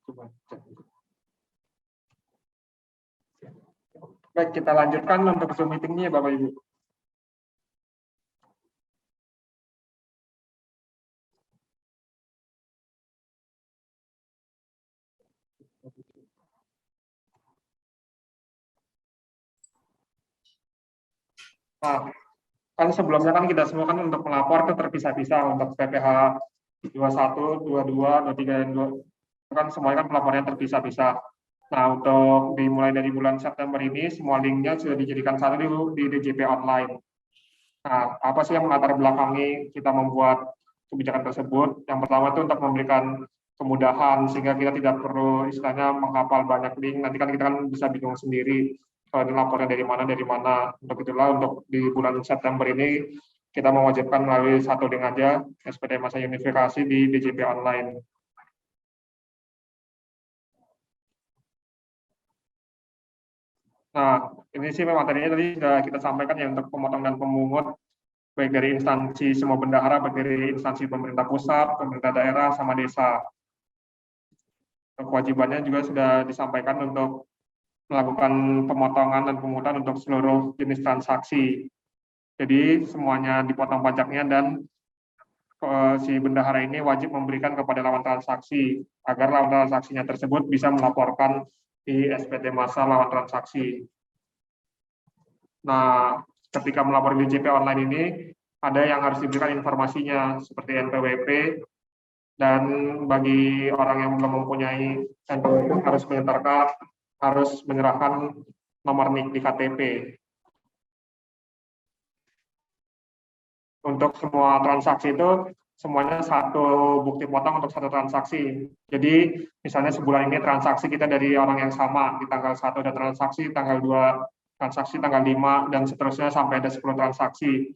Coba cek. Baik, kita lanjutkan untuk Zoom meeting-nya Bapak Ibu. Nah, kan sebelumnya kan kita semua kan untuk melapor itu terpisah-pisah untuk PPh 21, 22, 23, dan 2, kan semuanya kan pelapornya terpisah-pisah. Nah, untuk dimulai dari bulan September ini, semua linknya sudah dijadikan satu di DJP Online. Nah, apa sih yang melatar belakangi kita membuat kebijakan tersebut? Yang pertama itu untuk memberikan kemudahan, sehingga kita tidak perlu istilahnya menghafal banyak link, nanti kan kita kan bisa bingung sendiri, kalau ini lapornya dari mana. Untuk itulah, untuk di bulan September ini, kita mewajibkan melalui satu link aja, SPT Masa Unifikasi di DJP Online. Nah, ini sih materinya tadi sudah kita sampaikan ya, untuk pemotong dan pemungut, baik dari instansi semua bendahara, baik dari instansi pemerintah pusat, pemerintah daerah, sama desa. Kewajibannya juga sudah disampaikan untuk melakukan pemotongan dan pemungutan untuk seluruh jenis transaksi. Jadi semuanya dipotong pajaknya, dan si bendahara ini wajib memberikan kepada lawan transaksi, agar lawan transaksinya tersebut bisa melaporkan di SPT Masa lawan transaksi. Nah, ketika melapor di DJP Online ini, ada yang harus diberikan informasinya, seperti NPWP, dan bagi orang yang belum mempunyai NPWP harus menyerahkan nomor NIK di KTP. Untuk semua transaksi itu, semuanya satu bukti potong untuk satu transaksi. Jadi, misalnya sebulan ini transaksi kita dari orang yang sama, di tanggal 1 ada transaksi, tanggal 2 transaksi, tanggal 5, dan seterusnya sampai ada 10 transaksi.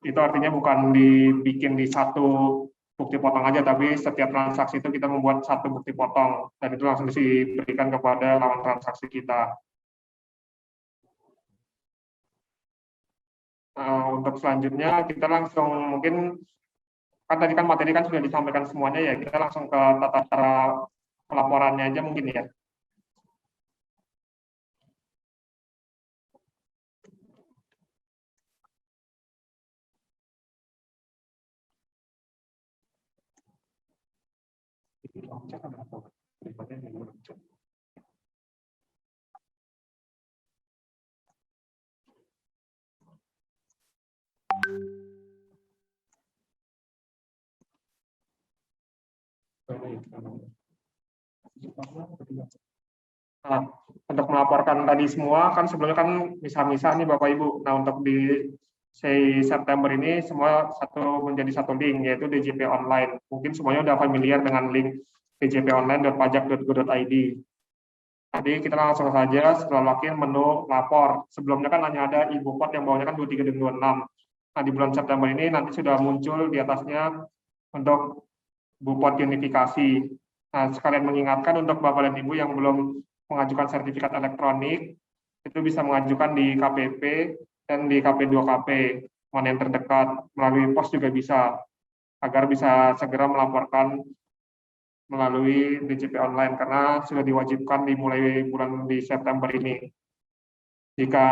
Itu artinya bukan dibikin di satu bukti potong aja, tapi setiap transaksi itu kita membuat satu bukti potong, dan itu langsung diberikan kepada lawan transaksi kita. Untuk selanjutnya, kita langsung mungkin, kan tadi kan materi kan sudah disampaikan semuanya ya, kita langsung ke tata cara pelaporannya aja mungkin ya. Nah, untuk melaporkan tadi semua, kan sebelumnya kan misah-misah nih Bapak Ibu. Nah, untuk di September ini semua menjadi satu link, yaitu DJP Online. Mungkin semuanya udah familiar dengan link djponline.pajak.go.id. Tadi kita langsung saja setelah login menu lapor. Sebelumnya kan hanya ada ibu pot yang bawahnya kan 23 dan 26. Nah, di bulan September ini nanti sudah muncul di atasnya untuk bupot unifikasi. Nah, sekalian mengingatkan untuk Bapak dan Ibu yang belum mengajukan sertifikat elektronik, itu bisa mengajukan di KPP dan di KP2KP, mana yang terdekat, melalui pos juga bisa, agar bisa segera melaporkan melalui DJP Online, karena sudah diwajibkan dimulai bulan di September ini. Jika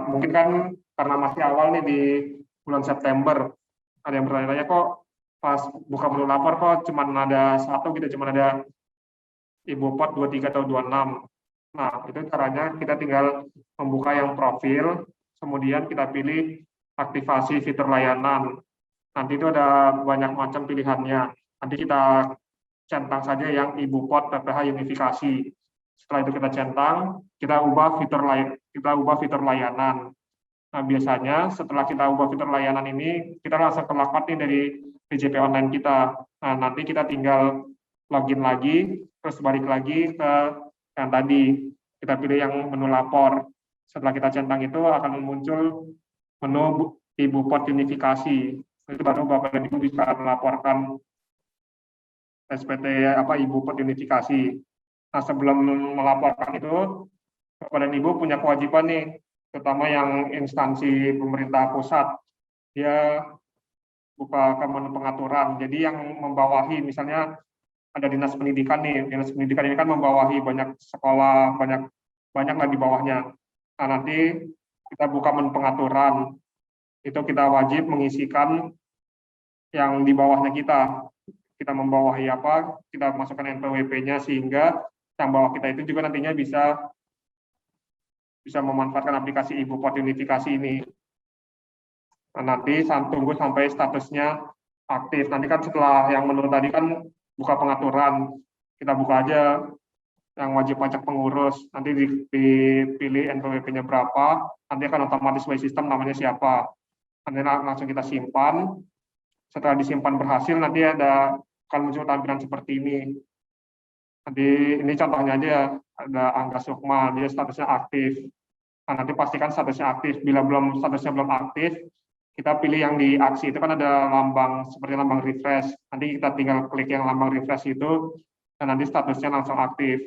mungkin kan karena masih awal nih di bulan September, ada yang bertanya-tanya kok pas buka menu lapor kok cuma ada satu gitu, cuma ada ibu pot 23 atau 26. Nah, itu caranya kita tinggal membuka yang profil, kemudian kita pilih aktivasi fitur layanan. Nanti itu ada banyak macam pilihannya. Nanti kita centang saja yang ibu pot PPh unifikasi. Setelah itu kita centang, kita ubah fitur layanan. Nah, biasanya setelah kita ubah fitur layanan ini, kita langsung ke login nih dari DJP Online kita. Nah, nanti kita tinggal login lagi, terus balik lagi ke yang tadi. Kita pilih yang menu lapor. Setelah kita centang itu akan muncul menu ibu pot unifikasi. Itu baru Bapak dan Ibu bisa melaporkan SPT ibu pot unifikasi. Nah, sebelum melaporkan itu, Bapak dan Ibu punya kewajiban nih, terutama yang instansi pemerintah pusat, dia buka ke menu pengaturan. Jadi yang membawahi, misalnya ada dinas pendidikan nih. Dinas pendidikan ini kan membawahi banyak sekolah, banyak lah di bawahnya. Nah, nanti kita buka menu pengaturan, itu kita wajib mengisikan yang di bawahnya kita membawahi apa, kita masukkan NPWP-nya sehingga yang bawah kita itu juga nantinya bisa memanfaatkan aplikasi Ibuport Unifikasi ini. Nah, nanti tunggu sampai statusnya aktif. Nanti kan setelah yang menurut tadi kan buka pengaturan, kita buka aja yang wajib pajak pengurus, nanti dipilih NPWP-nya berapa, nanti akan otomatis by system namanya siapa. Nanti langsung kita simpan. Setelah disimpan berhasil, nanti akan muncul tampilan seperti ini. Nanti ini contohnya aja, ada Angga Sukma, dia statusnya aktif. Nah, nanti pastikan statusnya aktif. Bila statusnya belum aktif, kita pilih yang di aksi, itu kan ada lambang, seperti lambang refresh. Nanti kita tinggal klik yang lambang refresh itu, dan nanti statusnya langsung aktif.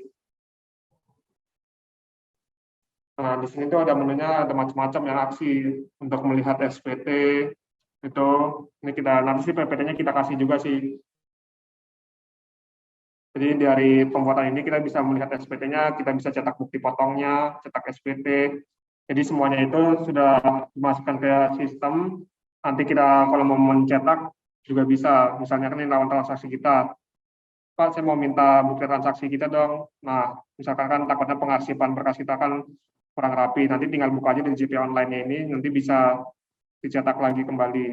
Nah, di sini tuh ada menunya, ada macam-macam yang aksi. Untuk melihat SPT, itu ini nanti sih PPT-nya kita kasih juga sih. Jadi dari pembuatan ini kita bisa melihat SPT-nya, kita bisa cetak bukti potongnya, cetak SPT. Jadi semuanya itu sudah dimasukkan ke sistem. Nanti kita kalau mau mencetak juga bisa. Misalnya kan ini lawan transaksi kita. Pak, saya mau minta bukti transaksi kita dong. Nah, misalkan kan takutnya pengarsipan berkas kita kan kurang rapi. Nanti tinggal buka aja di JP online-nya ini, nanti bisa dicetak lagi kembali.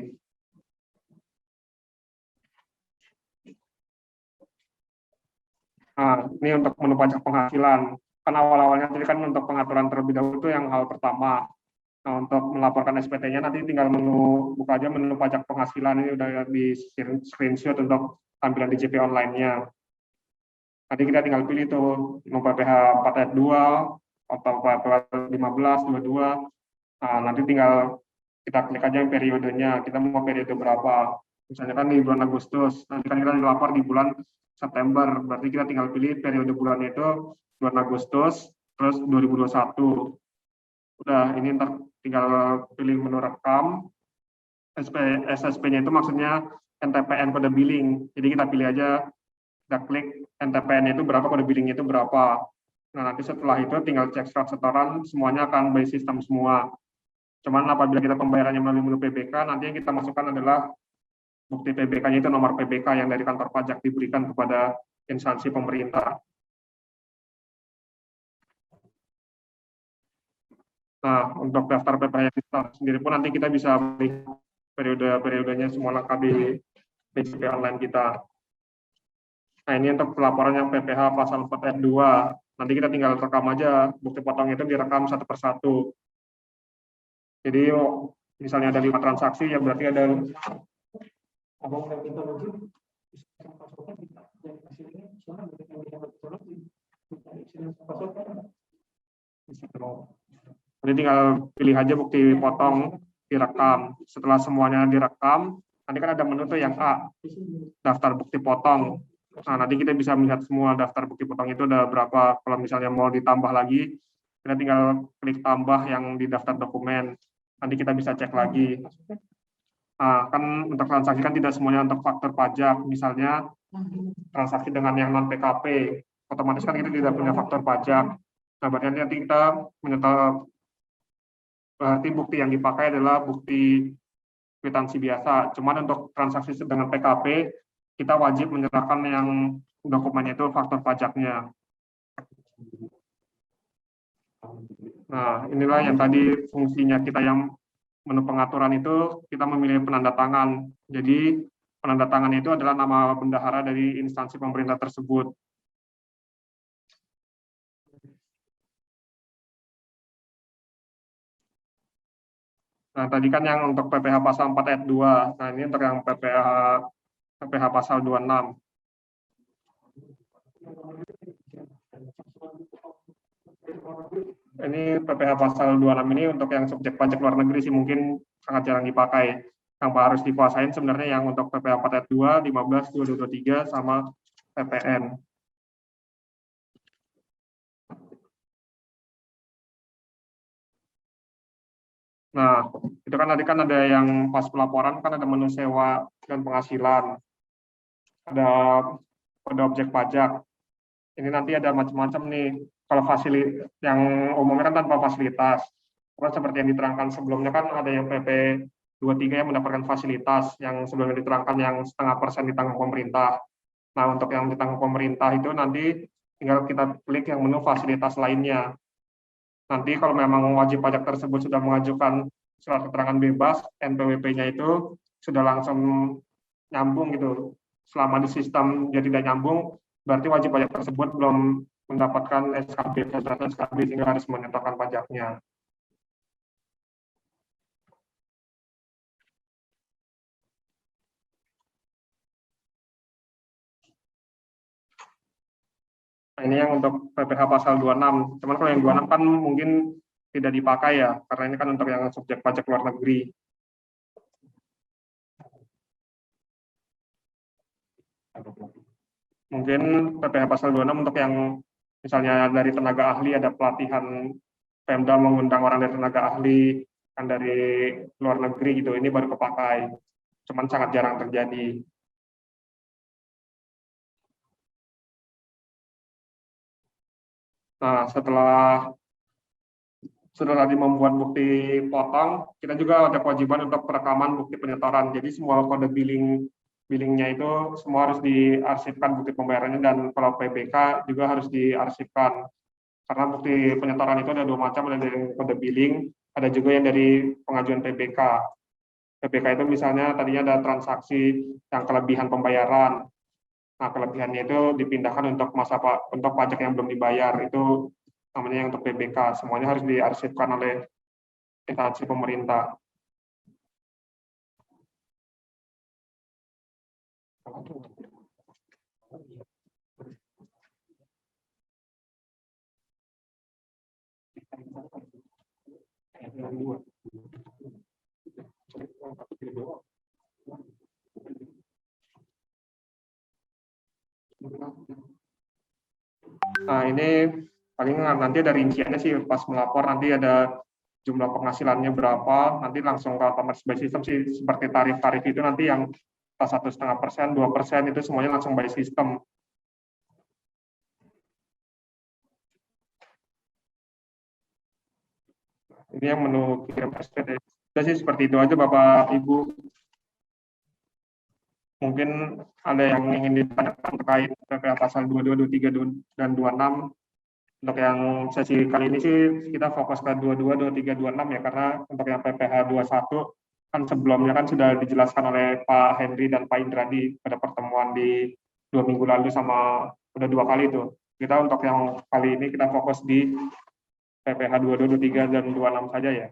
Nah, ini untuk menu pajak penghasilan. Kan awal-awalnya tadi kan untuk pengaturan terlebih dahulu itu yang hal pertama. Nah, untuk melaporkan SPT-nya nanti tinggal buka aja menu pajak penghasilan, ini udah di screenshot untuk tampilan di JP online-nya. Nanti kita tinggal pilih tuh nomor PPH 4 ayat 2 atau PPH 15, 22. Nah, nanti tinggal kita klik aja yang periodenya, kita mau periode berapa. Misalnya kan di bulan Agustus, nanti kan kita dilapor di bulan September, berarti kita tinggal pilih periode bulannya itu bulan Agustus, terus 2021. Udah, ini ntar tinggal pilih menu rekam. SSP-nya itu maksudnya NTPN kode billing. Jadi kita pilih aja, kita klik NTPN itu berapa, kode billing itu berapa. Nah, nanti setelah itu tinggal cek surat setoran, semuanya akan by system semua. Cuman apabila kita pembayarannya melalui menu PBK, nanti yang kita masukkan adalah bukti PBK-nya itu nomor PBK yang dari kantor pajak diberikan kepada instansi pemerintah. Nah, untuk daftar PPh yang kita sendiri pun nanti kita bisa melihat periode-periodenya semua lengkap di JP online kita. Nah, ini untuk pelaporan yang PPh pasal 4 ayat 2. Nanti kita tinggal rekam aja, bukti potong itu direkam satu persatu. Jadi, misalnya ada 5 transaksi, ya berarti ada jadi tinggal pilih aja bukti potong, direkam. Setelah semuanya direkam, nanti kan ada menu tuh yang A, daftar bukti potong. Nah, nanti kita bisa melihat semua daftar bukti potong itu ada berapa. Kalau misalnya mau ditambah lagi, kita tinggal klik tambah yang di daftar dokumen. Nanti kita bisa cek lagi. Nah, kan untuk transaksi kan tidak semuanya untuk faktur pajak. Misalnya transaksi dengan yang non PKP, otomatis kan kita tidak punya faktur pajak. Nah, berarti nanti kita menyetop. Berarti bukti yang dipakai adalah bukti kwitansi biasa. Cuman untuk transaksi dengan PKP, kita wajib menyerahkan yang dokumennya itu faktur pajaknya. Nah, inilah yang tadi fungsinya kita yang menu pengaturan itu, kita memilih penanda tangan. Jadi, penanda tangan itu adalah nama bendahara dari instansi pemerintah tersebut. Nah, tadi kan yang untuk PPh pasal 4 ayat 2. Nah, ini untuk yang PPh pasal 26. Ini PPh pasal 26 ini untuk yang subjek pajak luar negeri sih mungkin sangat jarang dipakai. Yang harus dikuasain sebenarnya yang untuk PPh 4 ayat 2, 15, 2223 sama PPN. Nah, itu kan tadi kan ada yang pas pelaporan kan ada menu sewa dan penghasilan. Ada kode objek pajak. Ini nanti ada macam-macam nih. Kalau fasilitas yang umumnya kan tanpa fasilitas. Terus seperti yang diterangkan sebelumnya kan ada yang PP 23 yang mendapatkan fasilitas yang sebelumnya diterangkan yang 0,5% ditanggung pemerintah. Nah, untuk yang ditanggung pemerintah itu nanti tinggal kita klik yang menu fasilitas lainnya. Nanti kalau memang wajib pajak tersebut sudah mengajukan surat keterangan bebas, NPWP-nya itu sudah langsung nyambung gitu. Selama di sistem dia tidak nyambung, berarti wajib pajak tersebut belum mendapatkan SKB, SKB sehingga harus menyetorkan pajaknya. Nah, ini yang untuk PPh pasal 26. Cuman kalau yang 26 kan mungkin tidak dipakai ya, karena ini kan untuk yang subjek pajak luar negeri. Mungkin PPh pasal 26 untuk yang misalnya dari tenaga ahli ada pelatihan Pemda mengundang orang dari tenaga ahli kan dari luar negeri gitu, ini baru kepakai. Cuman sangat jarang terjadi. Nah, setelah sudah tadi membuat bukti potong, kita juga ada kewajiban untuk perekaman bukti penyetoran. Jadi semua kode billingnya itu semua harus diarsipkan bukti pembayarannya, dan kalau PBK juga harus diarsipkan. Karena bukti penyetoran itu ada dua macam, ada dari kode billing, ada juga yang dari pengajuan PBK. PBK itu misalnya tadinya ada transaksi yang kelebihan pembayaran. Nah, kelebihannya itu dipindahkan untuk untuk pajak yang belum dibayar. Itu namanya yang untuk PBK. Semuanya harus diarsipkan oleh instansi pemerintah. Nah, ini paling nanti ada rinciannya sih pas melapor, nanti ada jumlah penghasilannya berapa, nanti langsung ke otomatis by system sih, seperti tarif-tarif itu nanti yang 1,5%, 2% itu semuanya langsung by system. Ini yang menu kirim SPT. Jadi sih seperti itu aja Bapak Ibu. Mungkin ada yang ingin ditanyakan terkait PPh pasal 22, 23, dan 26. Untuk yang sesi kali ini sih kita fokus ke 22, 23, 26 ya, karena untuk yang PPh 21 kan sebelumnya kan sudah dijelaskan oleh Pak Henry dan Pak Indradi pada pertemuan di 2 minggu lalu, sama udah 2 kali itu. Kita untuk yang kali ini kita fokus di PPh 22, 23, dan 26 saja ya.